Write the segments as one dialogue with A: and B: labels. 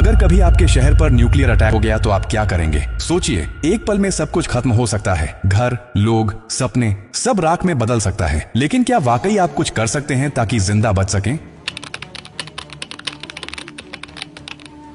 A: अगर कभी आपके शहर पर न्यूक्लियर अटैक हो गया तो आप क्या करेंगे? सोचिए, एक पल में सब कुछ खत्म हो सकता है। घर, लोग, सपने, सब राख में बदल सकता है। लेकिन क्या वाकई आप कुछ कर सकते हैं ताकि जिंदा बच सकें?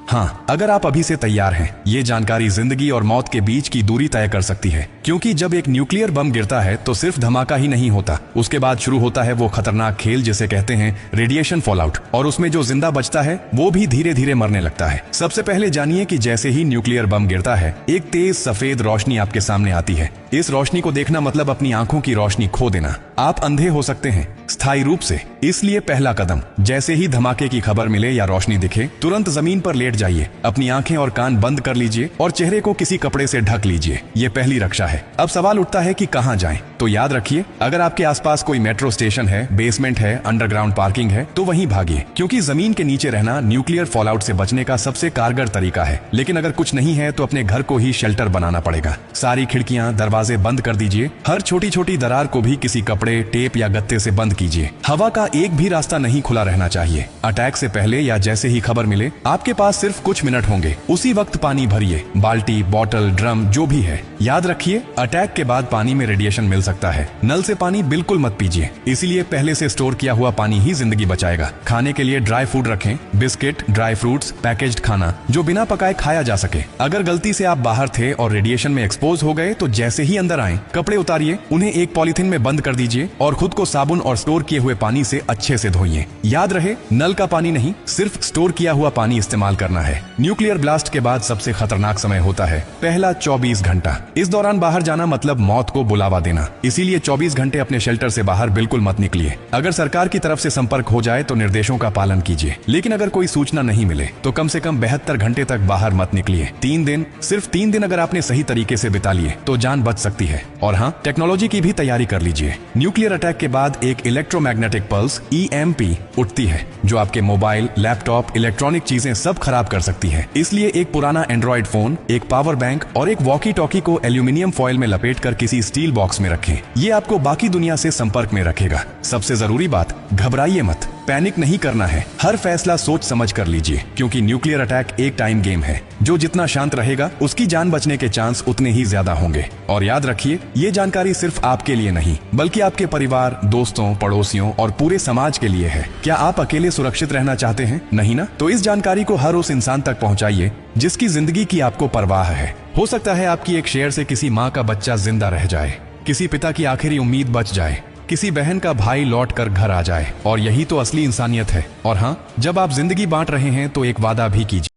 A: हाँ, अगर आप अभी से तैयार हैं, ये जानकारी जिंदगी और मौत के बीच की दूरी तय कर सकती है। क्योंकि जब एक न्यूक्लियर बम गिरता है तो सिर्फ धमाका ही नहीं होता, उसके बाद शुरू होता है वो खतरनाक खेल जिसे कहते हैं रेडिएशन फॉलआउट। और उसमें जो जिंदा बचता है वो भी धीरे धीरे मरने लगता है। सबसे पहले जानिए कि जैसे ही न्यूक्लियर बम गिरता है, एक तेज सफेद रोशनी आपके सामने आती है। इस रोशनी को देखना मतलब अपनी आंखों की रोशनी खो देना। आप अंधे हो सकते हैं, स्थायी रूप से। इसलिए पहला कदम, जैसे ही धमाके की खबर मिले या रोशनी दिखे, तुरंत जमीन पर लेट जाइए, अपनी आंखें और कान बंद कर लीजिए और चेहरे को किसी कपड़े से ढक लीजिए। ये पहली रक्षा है। अब सवाल उठता है कि कहां जाएं? तो याद रखिए, अगर आपके आसपास कोई मेट्रो स्टेशन है, बेसमेंट है, अंडरग्राउंड पार्किंग है, तो वहीं भागिए, क्योंकि जमीन के नीचे रहना न्यूक्लियर फॉलआउट से बचने का सबसे कारगर तरीका है। लेकिन अगर कुछ नहीं है तो अपने घर को ही शेल्टर बनाना पड़ेगा। सारी खिड़कियां, दरवाजे बंद कर दीजिए। हर छोटी छोटी दरार को भी किसी कपड़े, टेप या गत्ते से बंद कीजिए। हवा का एक भी रास्ता नहीं खुला रहना चाहिए। अटैक से पहले या जैसे ही खबर मिले, आपके पास सिर्फ कुछ मिनट होंगे। उसी वक्त पानी भरिए, बाल्टी, बोतल, ड्रम, जो भी है। याद रखिए, अटैक के बाद पानी में रेडिएशन मिल सकता है। नल से पानी बिल्कुल मत पीजिए, इसीलिए पहले से स्टोर किया हुआ पानी ही जिंदगी बचाएगा। खाने के लिए ड्राई फूड रखें, बिस्किट, ड्राई फ्रूट्स, पैकेज्ड खाना जो बिना पकाए खाया जा सके। अगर गलती से आप बाहर थे और रेडिएशन में एक्सपोज हो गए तो जैसे ही अंदर आए, कपड़े उतारिए, उन्हें एक पॉलिथीन में बंद कर दीजिए और खुद को साबुन और स्टोर किए हुए पानी से अच्छे से धोइए। याद रहे, नल का पानी नहीं, सिर्फ स्टोर किया हुआ पानी इस्तेमाल करना है। न्यूक्लियर ब्लास्ट के बाद सबसे खतरनाक समय होता है पहला 24 घंटा। इस दौरान बाहर जाना मतलब मौत को बुलावा देना। इसीलिए 24 घंटे अपने शेल्टर से बाहर बिल्कुल मत निकलिए। अगर सरकार की तरफ से संपर्क हो जाए तो निर्देशों का पालन कीजिए, लेकिन अगर कोई सूचना नहीं मिले तो कम से कम 72 घंटे तक बाहर मत निकलिए। 3 दिन, सिर्फ 3 दिन अगर आपने सही तरीके से बिता लिए तो जान बच सकती है। और हाँ, टेक्नोलॉजी की भी तैयारी कर लीजिए। न्यूक्लियर अटैक के बाद एक इलेक्ट्रोमैग्नेटिक पल्स EMP उठती है, जो आपके मोबाइल, लैपटॉप, इलेक्ट्रॉनिक चीजें सब खराब कर सकती है। इसलिए एक पुराना एंड्रॉइड फोन, एक पावर बैंक और एक वॉकी टॉकी को एल्यूमिनियम फॉइल में लपेटकर किसी स्टील बॉक्स में रखें। ये आपको बाकी दुनिया से संपर्क में रखेगा। सबसे जरूरी बात, घबराइए मत, पैनिक नहीं करना है। हर फैसला सोच समझ कर लीजिए, क्योंकि न्यूक्लियर अटैक एक टाइम गेम है। जो जितना शांत रहेगा, उसकी जान बचने के चांस उतने ही ज्यादा होंगे। और याद रखिए, ये जानकारी सिर्फ आपके लिए नहीं, बल्कि आपके परिवार, दोस्तों, पड़ोसियों और पूरे समाज के लिए है। क्या आप अकेले सुरक्षित रहना चाहते हैं? नहीं ना? तो इस जानकारी को हर उस इंसान तक पहुंचाइए जिसकी जिंदगी की आपको परवाह है। हो सकता है आपकी एक शेयर से किसी माँ का बच्चा जिंदा रह जाए, किसी पिता की आखिरी उम्मीद बच जाए, किसी बहन का भाई लौट कर घर आ जाए। और यही तो असली इंसानियत है। और हाँ, जब आप जिंदगी बांट रहे हैं तो एक वादा भी कीजिए।